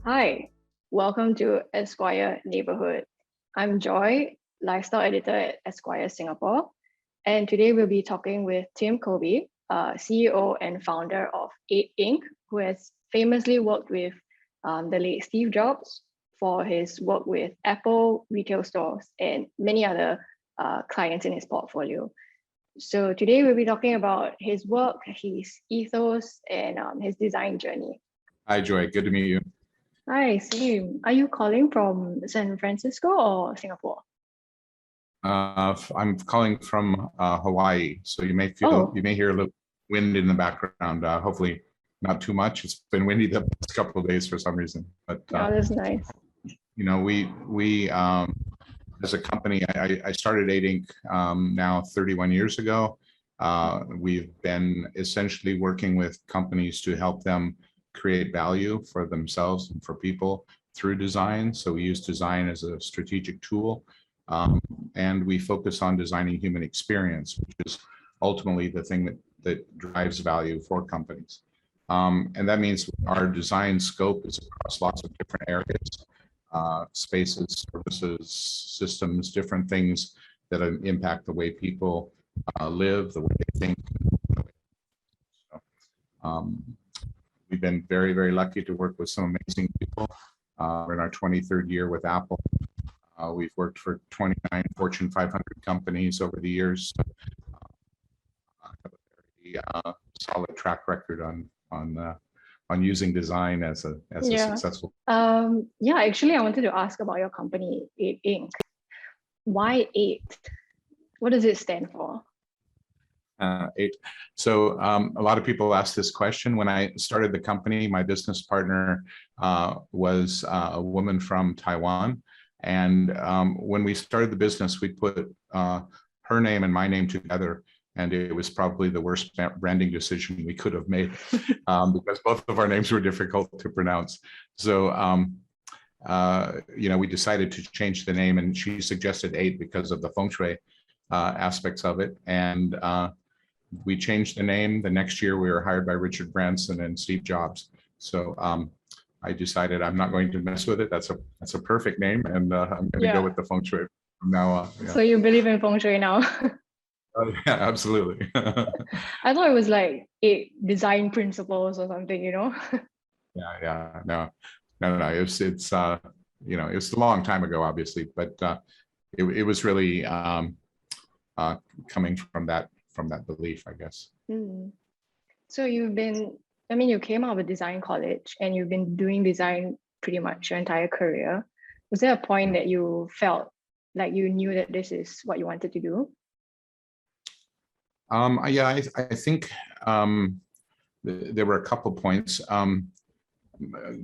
Hi, welcome to Esquire Neighbourhood. I'm Joy, lifestyle editor at Esquire Singapore, and today we'll be talking with Tim Kobe, CEO and founder of 8 Inc., who has famously worked with the late Steve Jobs for his work with Apple retail stores and many other clients in his portfolio. So today we'll be talking about his work, his ethos, and his design journey. Hi, Joy. Good to meet you. Hi, same. Are you calling from San Francisco or Singapore? I'm calling from Hawaii, so you may hear a little wind in the background. Hopefully, not too much. It's been windy the past couple of days for some reason, but Oh, that's nice. we as a company, I started 8 Inc. Now 31 years ago. We've been essentially working with companies to help them create value for themselves and for people through design. So we use design as a strategic tool, and we focus on designing human experience, which is ultimately the thing that drives value for companies. And that means our design scope is across lots of different areas, spaces, services, systems, different things that impact the way people live, the way they think. So, we've been very, very lucky to work with some amazing people. We're in our 23rd year with Apple. We've worked for 29 Fortune 500 companies over the years. Have a very solid track record on using design as a successful. Actually, I wanted to ask about your company, 8 Inc. Why 8? What does it stand for? 8. So a lot of people ask this question. When I started the company, my business partner was a woman from Taiwan. And when we started the business, we put her name and my name together. And it was probably the worst branding decision we could have made because both of our names were difficult to pronounce. So, we decided to change the name, and she suggested 8 because of the feng shui aspects of it. And we changed the name. The next year, we were hired by Richard Branson and Steve Jobs. So I decided I'm not going to mess with it. That's a perfect name, and I'm going to go with the feng shui from now on. Yeah. So you believe in feng shui now? Yeah, absolutely. I thought it was like 8 design principles or something, Yeah. No. It's it was a long time ago, obviously, but it was really coming from that belief, I guess. So you came out of a design college and you've been doing design pretty much your entire career. Was there a point that you felt like you knew that this is what you wanted to do? I think there were a couple points.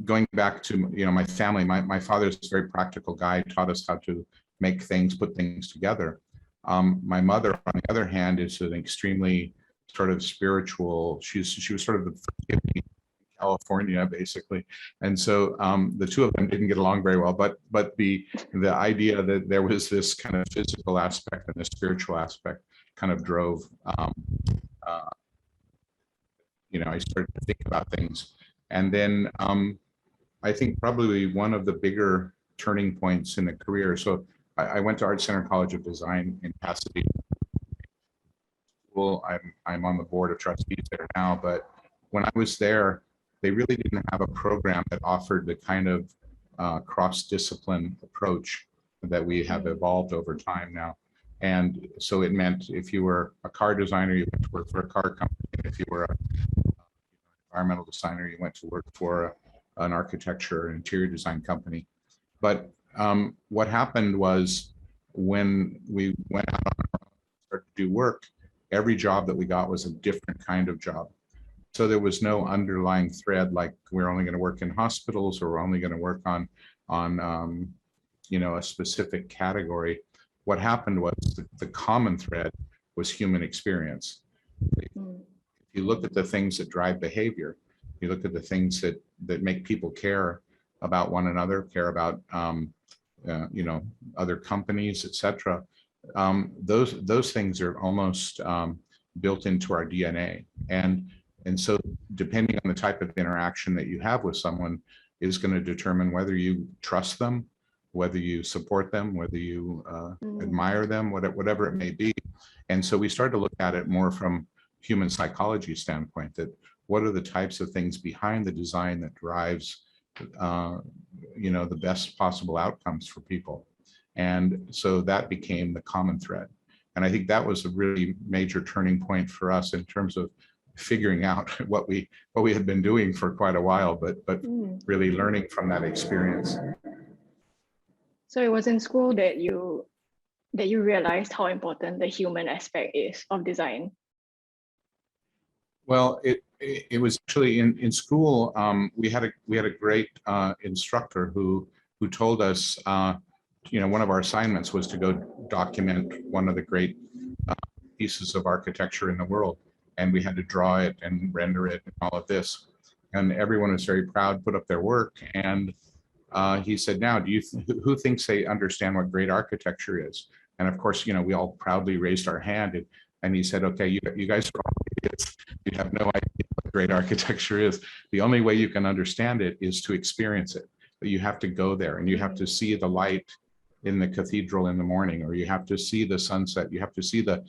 Going back to my family, my father's a very practical guy, taught us how to make things, put things together. My mother, on the other hand, is an extremely sort of spiritual. She was sort of the hippie in California, basically, and so the two of them didn't get along very well. But the idea that there was this kind of physical aspect and the spiritual aspect kind of drove. I started to think about things, and then I think probably one of the bigger turning points in the career. So I went to Art Center College of Design in Pasadena. Well, I'm on the board of trustees there now, but when I was there, they really didn't have a program that offered the kind of cross-discipline approach that we have evolved over time now. And so it meant if you were a car designer, you went to work for a car company. If you were an environmental designer, you went to work for an architecture and interior design company. But what happened was when we went out on our own and started to do work, every job that we got was a different kind of job. So there was no underlying thread like we're only going to work in hospitals or we're only going to work on a specific category. What happened was the common thread was human experience. If you look at the things that drive behavior, you look at the things that make people care about one another, care about other companies, etc. Those things are almost built into our DNA, and so depending on the type of interaction that you have with someone, is going to determine whether you trust them, whether you support them, whether you admire them, whatever it may be. And so we started to look at it more from human psychology standpoint, that what are the types of things behind the design that drives the best possible outcomes for people. And so that became the common thread. And I think that was a really major turning point for us in terms of figuring out what we had been doing for quite a while, but really learning from that experience. So it was in school that you realized how important the human aspect is of design. Well, it was actually in school. We had a great instructor who told us, one of our assignments was to go document one of the great pieces of architecture in the world, and we had to draw it and render it and all of this. And everyone was very proud, put up their work, and he said, "Now, who thinks they understand what great architecture is?" And of course, we all proudly raised our hand, and he said, "Okay, you guys are all idiots. You have no idea what great architecture is. The only way you can understand it is to experience it. But you have to go there, and you have to see the light in the cathedral in the morning, or you have to see the sunset. You have to see the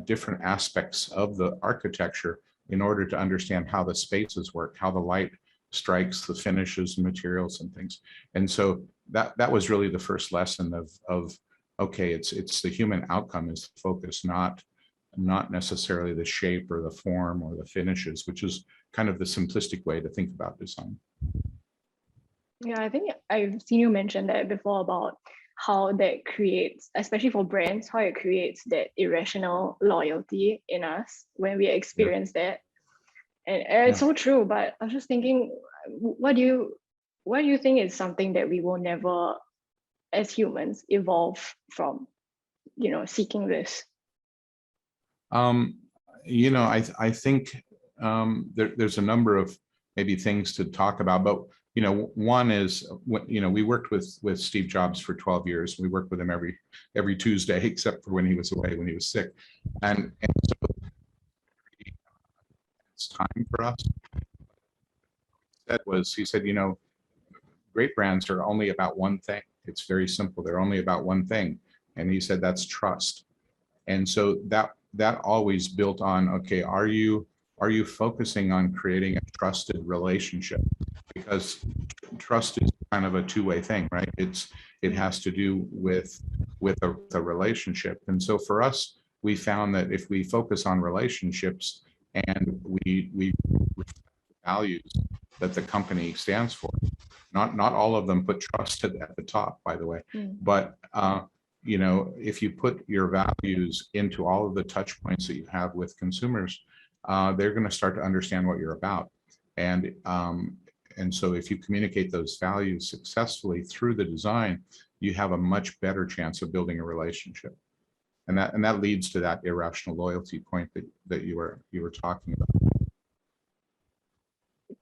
different aspects of the architecture in order to understand how the spaces work, how the light strikes the finishes and materials and things." And so that was really the first lesson of okay, it's the human outcome is the focus, not necessarily the shape or the form or the finishes, which is kind of the simplistic way to think about design. Yeah, I think I've seen you mention that before about how that creates, especially for brands, how it creates that irrational loyalty in us when we experience that. And it's so true, but I was just thinking, what do you think is something that we will never, as humans, evolve from, seeking this? I think there's a number of maybe things to talk about, but one is, we worked with Steve Jobs for 12 years. We worked with him every Tuesday, except for when he was away, when he was sick. And so it's time for us. He said, great brands are only about one thing. It's very simple. They're only about one thing. And he said, that's trust. And so that always built on, okay, are you focusing on creating a trusted relationship? Because trust is kind of a two-way thing, right? It has to do with a relationship. And so for us, we found that if we focus on relationships and we values that the company stands for, not all of them put trust at the top, by the way, but if you put your values into all of the touch points that you have with consumers, they're going to start to understand what you're about. And so if you communicate those values successfully through the design, you have a much better chance of building a relationship. And that leads to that irrational loyalty point that you were talking about.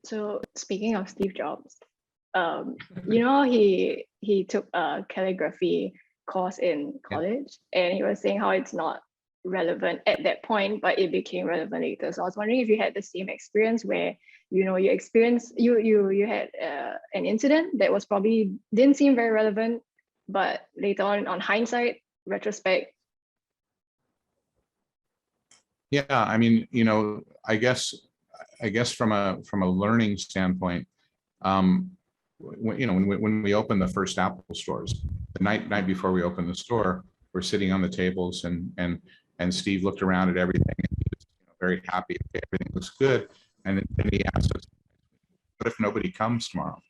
So speaking of Steve Jobs, he took a calligraphy course in college, and he was saying how it's not relevant at that point, but it became relevant later. So I was wondering if you had the same experience where you had an incident that was probably didn't seem very relevant, but later on hindsight, retrospect. Yeah, I mean, I guess from a learning standpoint, when we opened the first Apple stores, the night before we opened the store, we're sitting on the tables, and Steve looked around at everything, and he was very happy. Okay, everything looks good. And then he asked us, "What if nobody comes tomorrow?"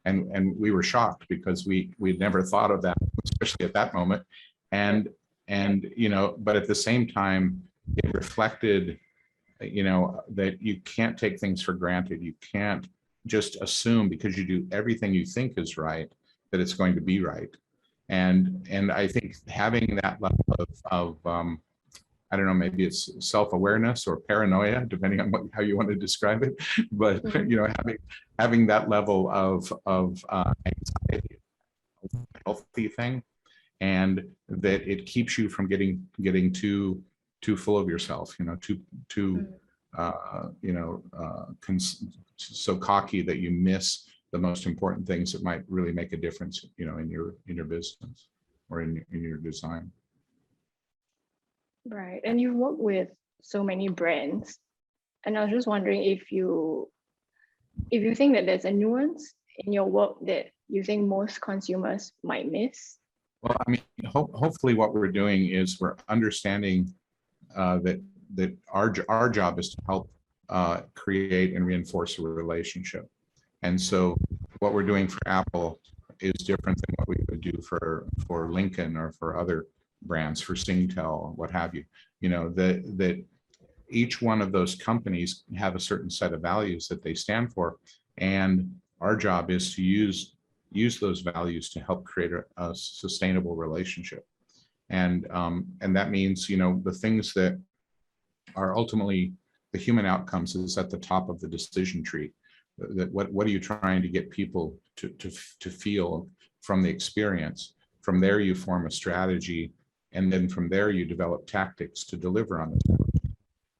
And we were shocked because we'd never thought of that, especially at that moment. And but at the same time, it reflected, that you can't take things for granted. You can't just assume because you do everything you think is right that it's going to be right. And I think having that level of I don't know, maybe it's self-awareness or paranoia, depending on how you want to describe it. But having that level of anxiety, a healthy thing, and that it keeps you from getting too full of yourself, so cocky that you miss the most important things that might really make a difference, in your business or in your design. Right. And you work with so many brands. And I was just wondering if you think that there's a nuance in your work that you think most consumers might miss. Well, I mean, hopefully what we're doing is we're understanding that our job is to help create and reinforce a relationship. And so what we're doing for Apple is different than what we would do for Lincoln or for other brands, for Singtel, what have you. That each one of those companies have a certain set of values that they stand for. And our job is to use those values to help create a sustainable relationship. And that means, the things that are ultimately the human outcomes is at the top of the decision tree. That what are you trying to get people to feel from the experience? From there, you form a strategy, and then from there, you develop tactics to deliver on this.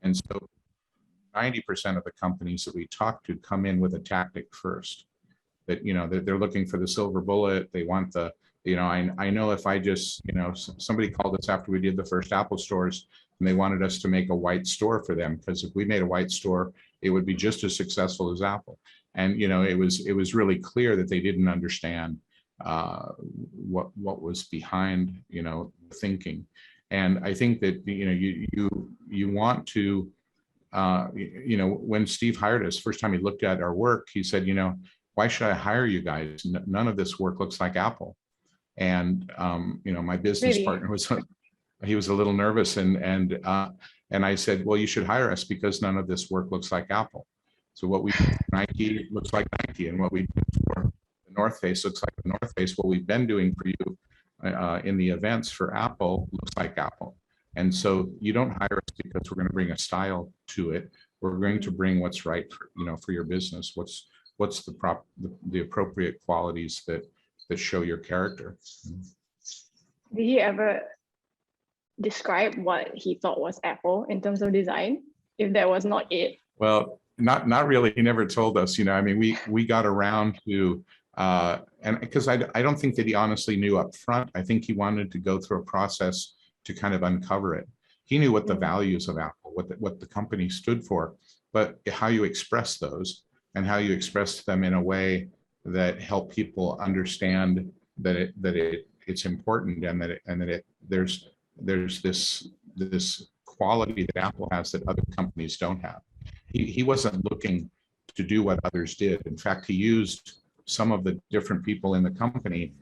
And so 90% of the companies that we talk to come in with a tactic first. That, that they're looking for the silver bullet. They want the, I know if I just, somebody called us after we did the first Apple stores, and they wanted us to make a white store for them, because if we made a white store, it would be just as successful as Apple. And, it was really clear that they didn't understand what was behind, thinking. And I think that, you want to, when Steve hired us, first time he looked at our work, he said, why should I hire you guys? None of this work looks like Apple. And, my business partner he was a little nervous, and I said, well, you should hire us because none of this work looks like Apple. So what we do for Nike looks like Nike, and what we do for the North Face looks like the North Face. What we've been doing for you in the events for Apple looks like Apple. And so you don't hire us because we're going to bring a style to it. We're going to bring what's right for your business. What's the appropriate qualities that show your character. Did he ever describe what he thought was Apple in terms of design, if that was not it? Well, not really. He never told us. I mean, we got around to and because I don't think that he honestly knew up front. I think he wanted to go through a process to kind of uncover it. He knew what the values of Apple, what the company stood for, but how you express those and how you express them in a way that help people understand that it's important, and that there's this quality that Apple has that other companies don't have. He wasn't looking to do what others did. In fact, he used some of the different people in the company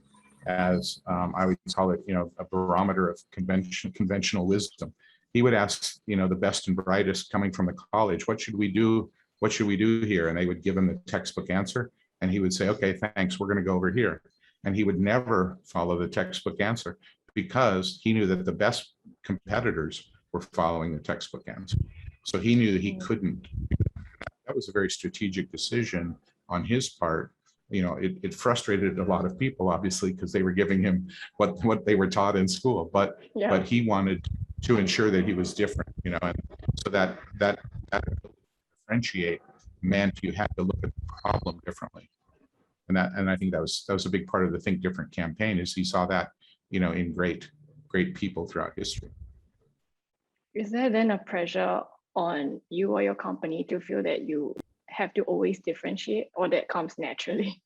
as I would call it, a barometer of conventional wisdom. He would ask, the best and brightest coming from the college, what should we do? What should we do here? And they would give him the textbook answer, and he would say, okay, thanks, we're going to go over here. And he would never follow the textbook answer, because he knew that the best competitors were following the textbook answer. So he knew that he couldn't. That was a very strategic decision on his part. It frustrated a lot of people, obviously, because they were giving him what they were taught in school. But he wanted to ensure that he was different, and so that differentiate meant you had to look at the problem differently. And I think that was a big part of the Think Different campaign, is he saw that, in great people throughout history. Is there then a pressure on you or your company to feel that you have to always differentiate, or that comes naturally?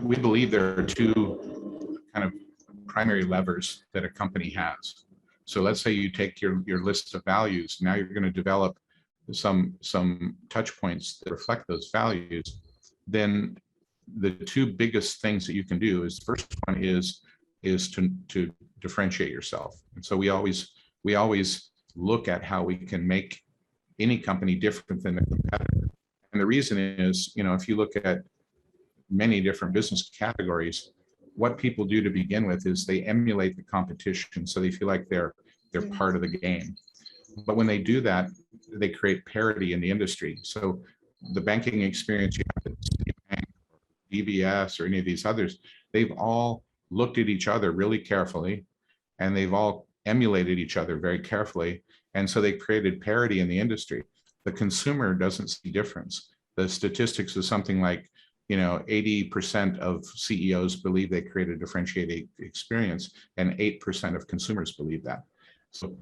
We believe there are two kind of primary levers that a company has. So let's say you take your list of values. Now you're going to develop some touch points that reflect those values. Then the two biggest things that you can do is, first one is to differentiate yourself. And so we always look at how we can make any company different than the competitor. And the reason is, if you look at many different business categories, what people do to begin with is they emulate the competition, so they feel like they're part of the game. But when they do that, they create parity in the industry. So the banking experience you have at Citibank, DBS, or any of these others, they've all looked at each other really carefully, and they've all emulated each other very carefully. And so they created parity in the industry. The consumer doesn't see difference. The statistics is something like 80% of CEOs believe they create a differentiated experience, and 8% of consumers believe that. So,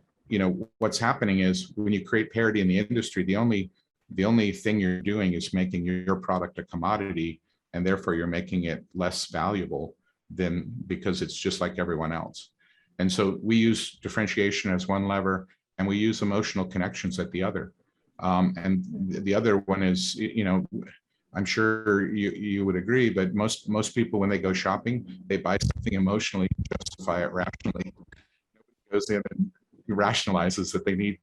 what's happening is when you create parity in the industry, the only thing you're doing is making your product a commodity, and therefore you're making it less valuable than because it's just like everyone else. And so we use differentiation as one lever, and we use emotional connections at the other. And the other one is, I'm sure you would agree, but most people, when they go shopping, they buy something emotionally, justify it rationally. Nobody goes in and rationalizes that they need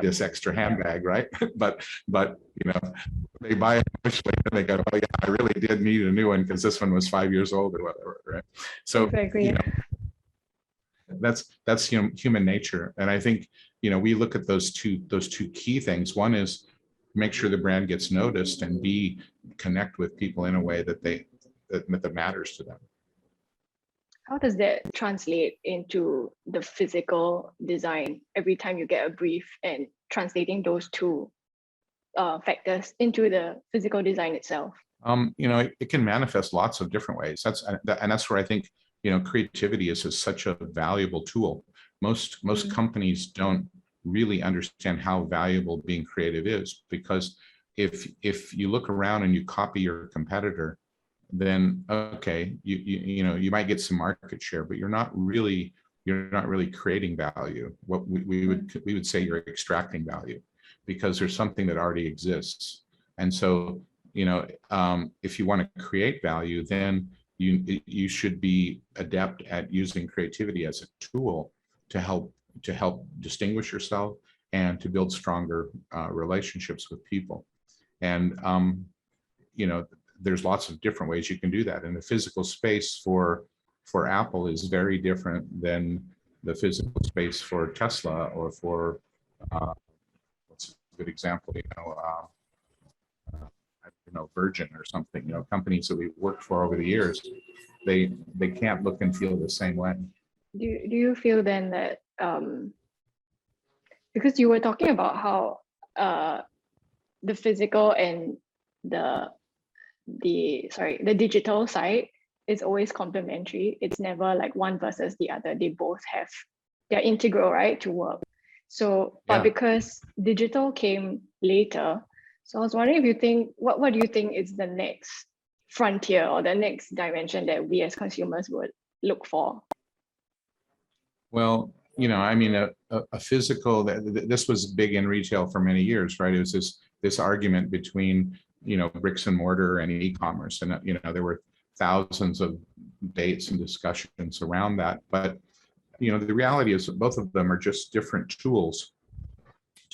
this extra handbag, right? but they buy it emotionally and they go, oh yeah, I really did need a new one because this one was 5 years old or whatever, right? So exactly. That's human nature. And I think we look at those two key things. One is make sure the brand gets noticed, and B, connect with people in a way that matters to them. How does that translate into the physical design every time you get a brief, and translating those two factors into the physical design itself? It can manifest lots of different ways. That's where I think creativity is such a valuable tool. Most companies don't really understand how valuable being creative is, because if you look around and you copy your competitor, then okay, you might get some market share, but you're not really creating value. What we would say, you're extracting value, because there's something that already exists. And so if you want to create value, then you should be adept at using creativity as a tool to help distinguish yourself and to build stronger relationships with people. And there's lots of different ways you can do that. And the physical space for Apple is very different than the physical space for Tesla, or for what's a good example, Virgin or something. Companies that we've worked for over the years, they can't look and feel the same way. Do you feel then that because you were talking about how the physical and the digital side is always complementary, it's never like one versus the other, they're integral, right, to work. So but because digital came later, so I was wondering if you think, what do you think is the next frontier or the next dimension that we as consumers would look for? Well, a physical, this was big in retail for many years, right? It was this argument between bricks and mortar and e-commerce, and there were thousands of debates and discussions around that. But the reality is that both of them are just different tools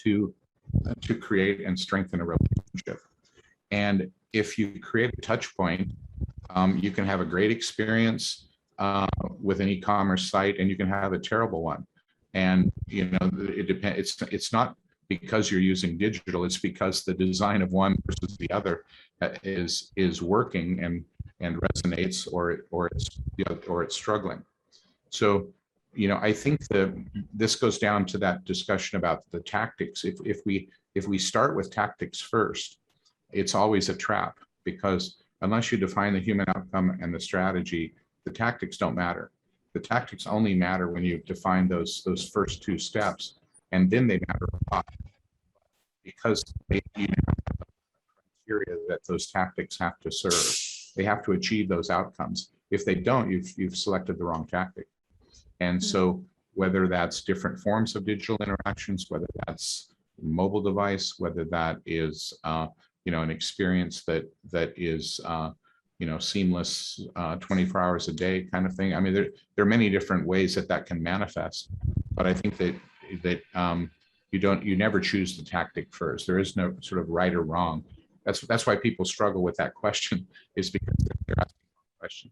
to create and strengthen a relationship. And if you create a touch point, you can have a great experience with an e-commerce site, and you can have a terrible one. And it depends. It's not because you're using digital, it's because the design of one versus the other is working and resonates, or it's struggling. So I think that this goes down to that discussion about the tactics. If we start with tactics first, it's always a trap, because unless you define the human outcome and the strategy, the tactics don't matter. The tactics only matter when you define those first two steps, and then they matter a lot, because you have the criteria that those tactics have to serve. They have to achieve those outcomes. If they don't, you've selected the wrong tactic. And so whether that's different forms of digital interactions, whether that's mobile device, whether that is an experience that is seamless 24 hours a day kind of thing. I mean, there are many different ways that can manifest, but I think that you never choose the tactic first. There is no sort of right or wrong. That's why people struggle with that question, is because they're asking the question.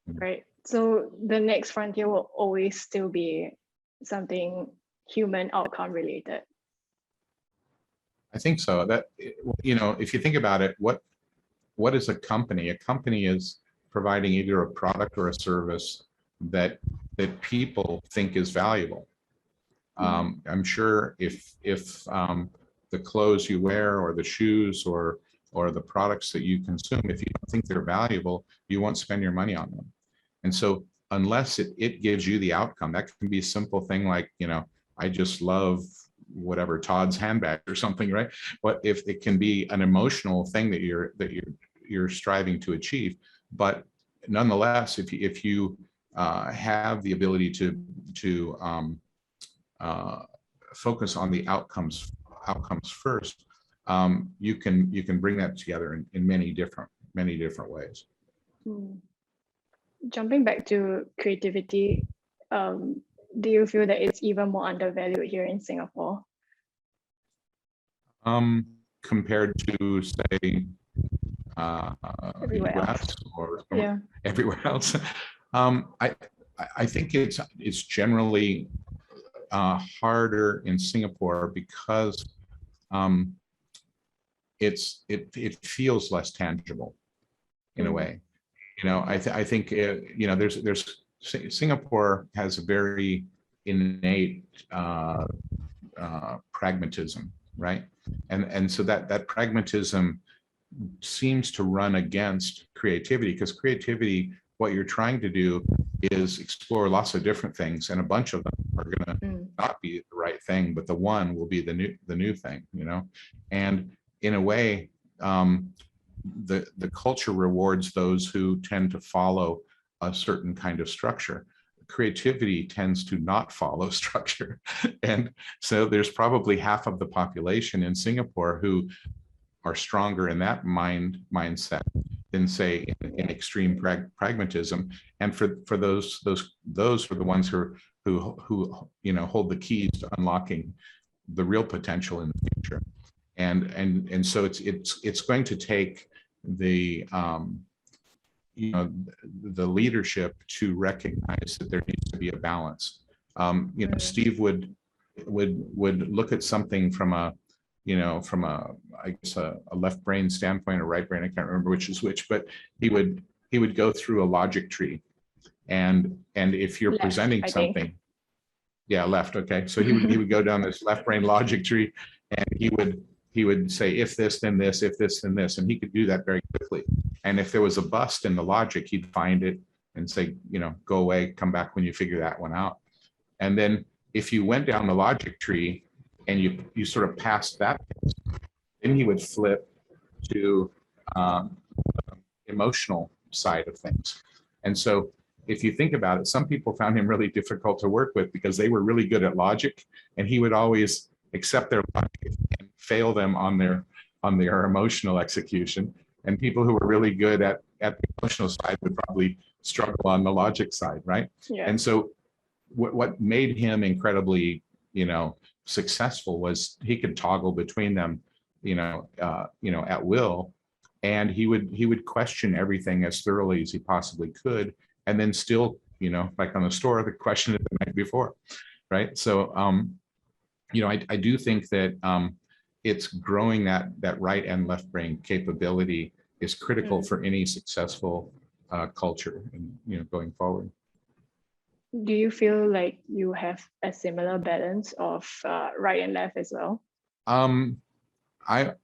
Right. So the next frontier will always still be something human outcome related. I think so. That if you think about it, what is a company? A company is providing either a product or a service that people think is valuable. I'm sure if the clothes you wear, or the shoes, or or the products that you consume, if you don't think they're valuable, you won't spend your money on them. And so unless it gives you the outcome, that can be a simple thing like, I just love whatever Todd's handbag or something, right? But if it can be an emotional thing that you're striving to achieve, but nonetheless, if you have the ability to focus on the outcomes first, you can bring that together in many different ways. Jumping back to creativity, do you feel that it's even more undervalued here in Singapore? Compared to, say, Everywhere US else. or Yeah. everywhere else. I think it's generally harder in Singapore because it feels less tangible in a way. I think there's Singapore has a very innate pragmatism, right? And so that pragmatism seems to run against creativity, because creativity, what you're trying to do is explore lots of different things, and a bunch of them are going to not be the right thing, but the one will be the new thing, and in a way, the culture rewards those who tend to follow a certain kind of structure. Creativity tends to not follow structure. And so there's probably half of the population in Singapore who are stronger in that mindset than, say, in extreme pragmatism. And for those are the ones who hold the keys to unlocking the real potential in the future. And so it's going to take the the leadership to recognize that there needs to be a balance. Steve would look at something from a I guess a left brain standpoint or right brain, I can't remember which is which, but he would go through a logic tree, and if you're left, presenting something, yeah, left, okay, so he would go down this left brain logic tree, and he would say, if this, then this, if this, then this, and he could do that very quickly. And if there was a bust in the logic, he'd find it and say, go away, come back when you figure that one out. And then if you went down the logic tree and you sort of passed that, then he would flip to emotional side of things. And so if you think about it, some people found him really difficult to work with because they were really good at logic, and he would always accept their logic and fail them on their emotional execution. And people who were really good at the emotional side would probably struggle on the logic side, right? Yeah. And so what made him incredibly, successful was he could toggle between them, at will, and he would question everything as thoroughly as he possibly could, and then still, like on the store, the question it the night before, right? So, I do think that it's growing that right and left brain capability is critical for any successful culture, and going forward. Do you feel like you have a similar balance of right and left as well? I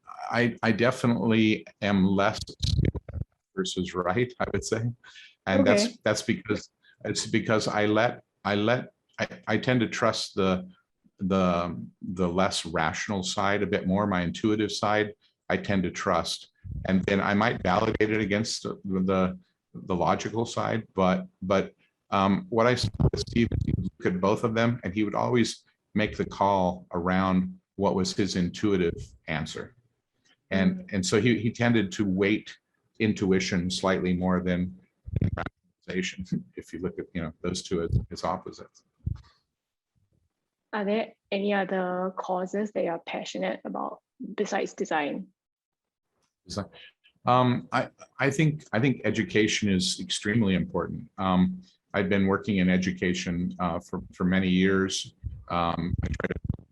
definitely am less versus right, I would say, and Okay. that's because I tend to trust the less rational side a bit more. My intuitive side I tend to trust, and then I might validate it against the logical side. But what I saw with Steve, he would look at both of them, and he would always make the call around what was his intuitive answer, and so he tended to weight intuition slightly more than rationalization. If you look at those two as opposites. Are there any other causes that you're passionate about besides design? I think education is extremely important. I've been working in education for many years. I try to do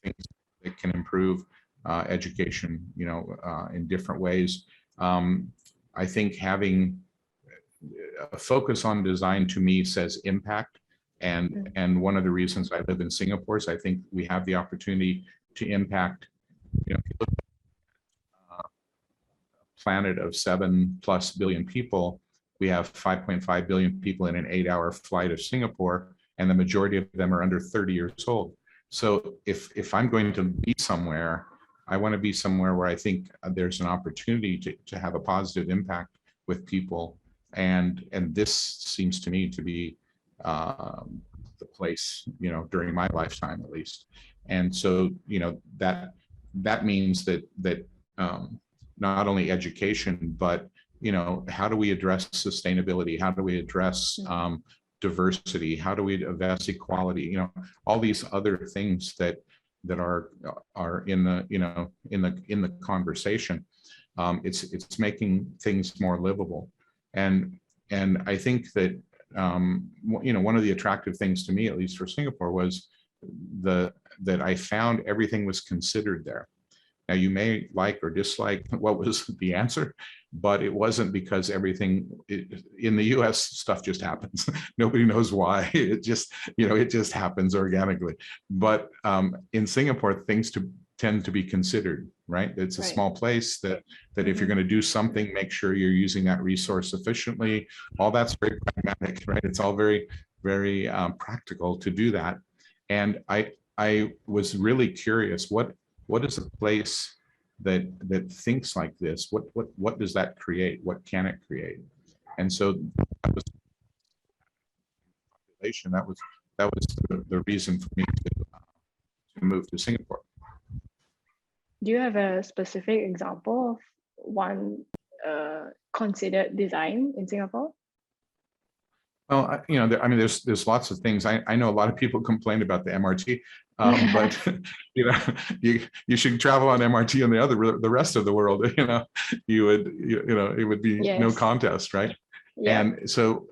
things that can improve education, in different ways. I think having a focus on design, to me, says impact. And one of the reasons I live in Singapore is I think we have the opportunity to impact. If you look at planet of 7+ billion people, we have 5.5 billion people in an 8-hour flight of Singapore, and the majority of them are under 30 years old. So if I'm going to be somewhere, I want to be somewhere where I think there's an opportunity to have a positive impact with people. And this seems to me to be the place, during my lifetime at least. And so, that means that not only education, but how do we address sustainability? How do we address diversity? How do we address equality? All these other things that are in the conversation. It's making things more livable, and I think that one of the attractive things to me, at least for Singapore, was that I found everything was considered there. Now, you may like or dislike what was the answer, but it wasn't because everything in the US stuff just happens. Nobody knows why. It just, it just happens organically. But in Singapore, things tend to be considered, right? It's a small place that if you're going to do something, make sure you're using that resource efficiently. All that's very pragmatic, right? It's all very, very practical to do that. And I was really curious, what is a place that thinks like this? What does that create? What can it create? And so that was population. That was the reason for me to move to Singapore. Do you have a specific example of one considered design in Singapore? Well, there's lots of things. I know a lot of people complain about the MRT, but you should travel on MRT and the rest of the world. It would be no contest, right? Yeah. And so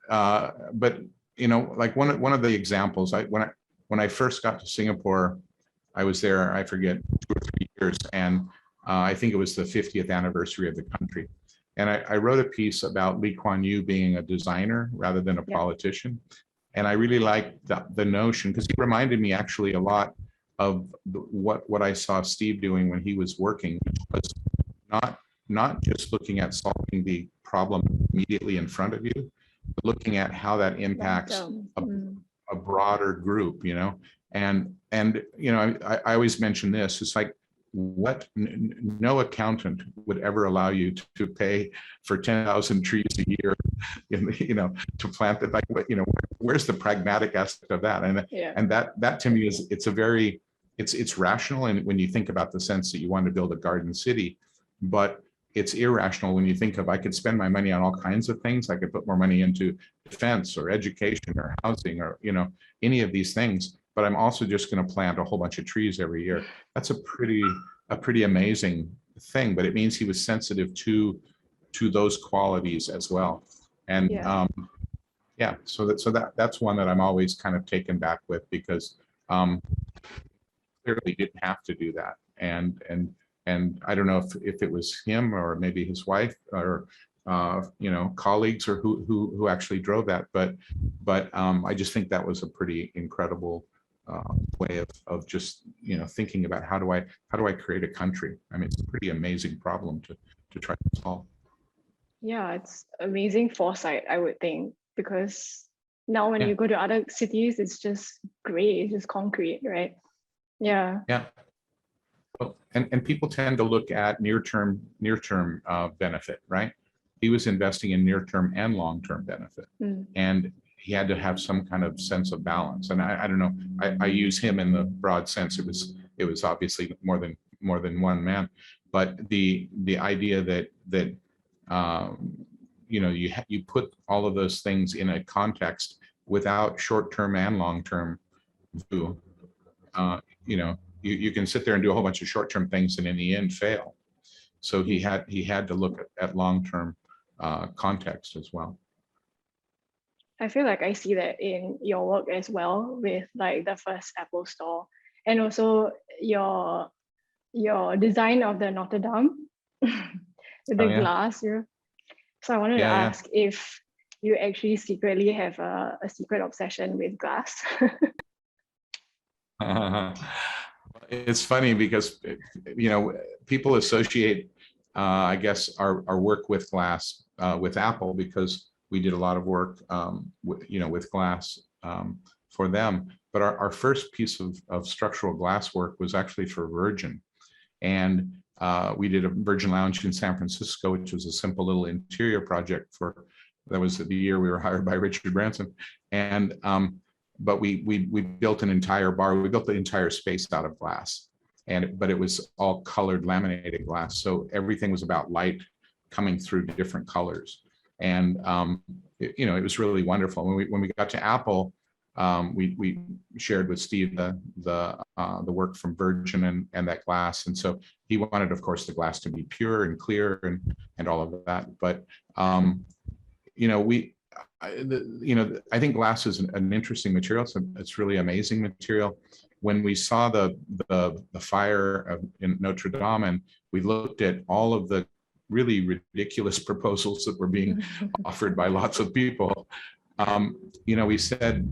but like one of the examples, when I first got to Singapore, I was there, I forget, 2 or 3 years, and I think it was the 50th anniversary of the country. And I wrote a piece about Lee Kuan Yew being a designer rather than a politician. And I really liked the notion, because he reminded me actually a lot of what I saw Steve doing when he was working, which was not just looking at solving the problem immediately in front of you, but looking at how that impacts a broader group, And I always mention this, it's like, no accountant would ever allow you to pay for 10,000 trees a year, to plant that. Like, where's the pragmatic aspect of that? And that to me is, it's rational. And when you think about the sense that you want to build a garden city, but it's irrational when you think of, I could spend my money on all kinds of things. I could put more money into defense or education or housing or, any of these things. But I'm also just going to plant a whole bunch of trees every year. That's a pretty amazing thing, but it means he was sensitive to those qualities as well. And so that's one that I'm always kind of taken back with, because clearly didn't have to do that. And I don't know if it was him or maybe his wife or colleagues or who actually drove that, but I just think that was a pretty incredible way of just thinking about how do I create a country. I mean, it's a pretty amazing problem to try to solve. Yeah, it's amazing foresight, I would think, because now when you go to other cities, it's just gray, it's just concrete, right? Yeah. Well, and people tend to look at near-term benefit, right? He was investing in near-term and long-term benefit, and he had to have some kind of sense of balance. And I don't know, I use him in the broad sense. It was obviously more than one man, but the idea that you put all of those things in a context without short-term and long-term view. You can sit there and do a whole bunch of short-term things and in the end fail. So he had to look at long-term context as well. I feel like I see that in your work as well, with like the first Apple store, and also your design of the Notre Dame, with the glass. So I wanted to ask if you actually secretly have a secret obsession with glass. It's funny because people associate I guess our work with glass with Apple, because we did a lot of work with glass for them. But our first piece of structural glass work was actually for Virgin. And we did a Virgin Lounge in San Francisco, which was a simple little interior project that was the year we were hired by Richard Branson. And but we built an entire bar. We built the entire space out of glass, but it was all colored laminated glass. So everything was about light coming through different colors. And it was really wonderful. When we got to Apple, we shared with Steve the work from Virgin and that glass, and so he wanted, of course, the glass to be pure and clear and all of that. But I think glass is an interesting material. It's really amazing material. When we saw the fire in Notre Dame, and we looked at all of the really ridiculous proposals that were being offered by lots of people, we said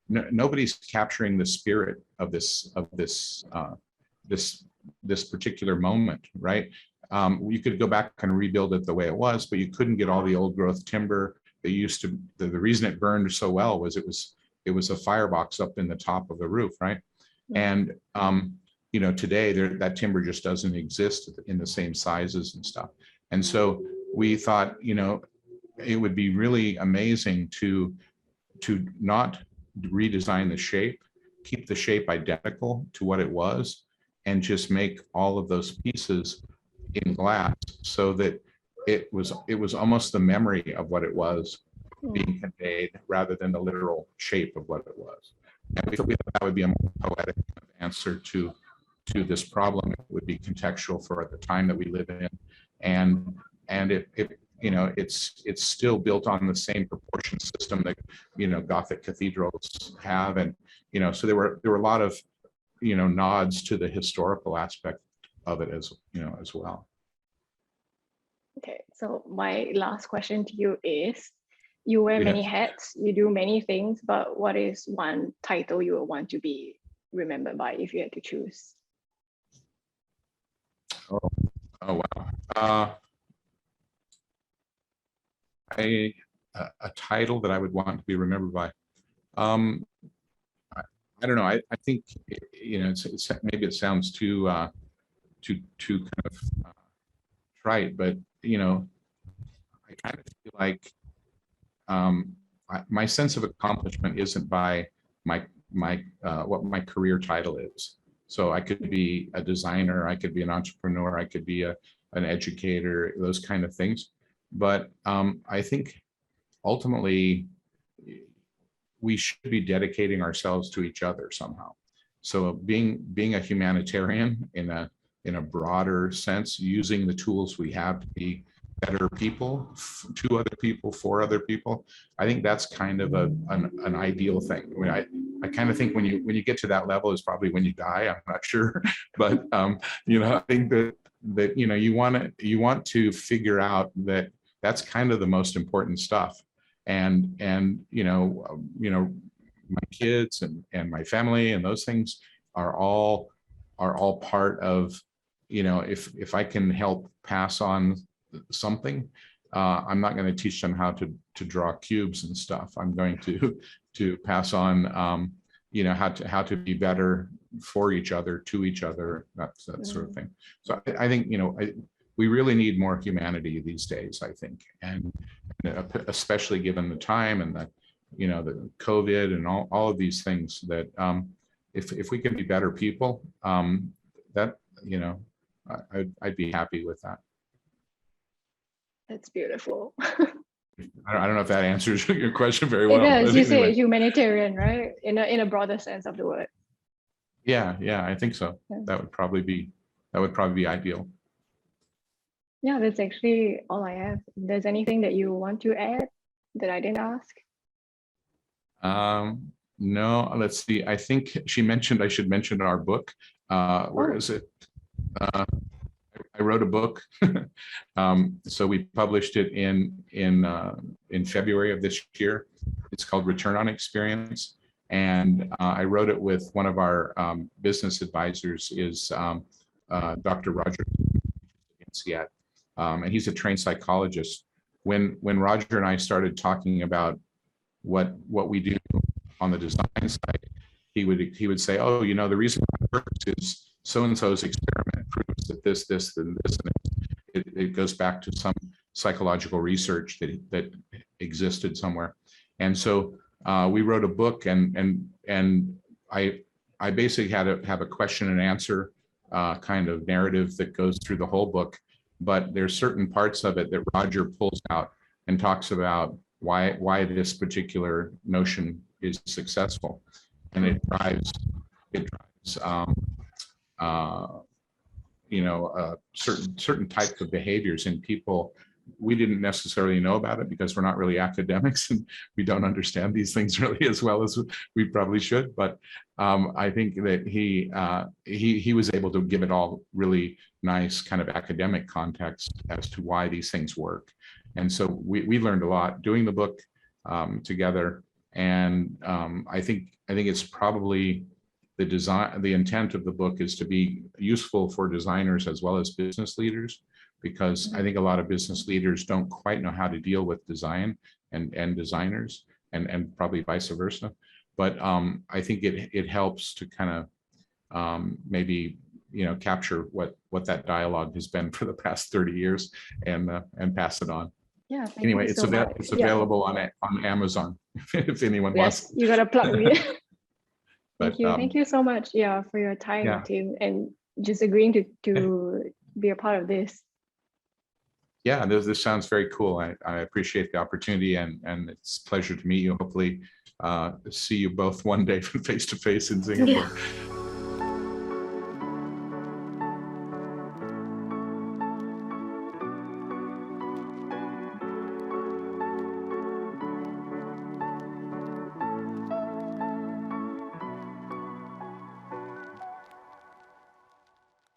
nobody's capturing the spirit of this particular moment, right? You could go back and rebuild it the way it was, but you couldn't get all the old growth timber. The reason it burned so well was it was a firebox up in the top of the roof, right? And today that timber just doesn't exist in the same sizes and stuff. And so we thought, it would be really amazing to not redesign the shape, keep the shape identical to what it was, and just make all of those pieces in glass, so that it was almost the memory of what it was being conveyed rather than the literal shape of what it was. And we thought that would be a more poetic answer to this problem. It would be contextual for the time that we live in, and it's still built on the same proportion system that Gothic cathedrals have, and so there were a lot of nods to the historical aspect of it as well. Okay, so my last question to you is, you wear many hats, you do many things, but what is one title you would want to be remembered by if you had to choose? Oh wow. A title that I would want to be remembered by. I don't know. I think it's maybe it sounds too kind of trite, but I kind of feel like my sense of accomplishment isn't by what my career title is. So I could be a designer, I could be an entrepreneur, I could be an educator, those kind of things. But I think ultimately we should be dedicating ourselves to each other somehow. So being a humanitarian in a broader sense, using the tools we have to be better people to other people, for other people, I think that's kind of an ideal thing. I mean, I kind of think when you get to that level is probably when you die. I'm not sure, but I think that you want to figure out that that's kind of the most important stuff. And my kids and my family and those things are all part of, if I can help pass on something, I'm not going to teach them how to draw cubes and stuff. I'm going to pass on how to be better for each other, to each other, that sort of thing. So I think we really need more humanity these days, I think, and especially given the time and the COVID and all of these things, that if we can be better people, that I'd be happy with that. That's beautiful. I don't know if that answers your question very well. It does. You say humanitarian, right? In a broader sense of the word. Yeah, I think so. Yeah. That would probably be ideal. Yeah, that's actually all I have. If there's anything that you want to add that I didn't ask? No, let's see. I think she mentioned I should mention our book. Where is it? I wrote a book. So we published it in February of this year. It's called Return on Experience. And I wrote it with one of our business advisors, is Dr. Roger in science yet. And he's a trained psychologist. When Roger and I started talking about what we do on the design side, he would say, oh, you know, the reason it works is so-and-so's experiment proves that this, and this, and it goes back to some psychological research that existed somewhere. And so we wrote a book, and I basically have a question and answer kind of narrative that goes through the whole book, but there's certain parts of it that Roger pulls out and talks about why this particular notion is successful, and it drives you know, certain types of behaviors in people. We didn't necessarily know about it because we're not really academics and we don't understand these things really as well as we probably should. But I think that he was able to give it all really nice kind of academic context as to why these things work. And so we learned a lot doing the book together. And I think it's probably the intent of the book is to be useful for designers as well as business leaders, because I think a lot of business leaders don't quite know how to deal with design and designers, and probably vice versa. But I think it helps to kind of maybe, you know, capture what that dialogue has been for the past 30 years and pass it on. Yeah. Anyway, it's available on Amazon if anyone wants. Yes, you gotta plug me. But, thank you so much, yeah, for your time, Tim, and just agreeing to be a part of this. Yeah, this sounds very cool. I appreciate the opportunity, and it's a pleasure to meet you. Hopefully see you both one day face to face in Singapore. Yeah.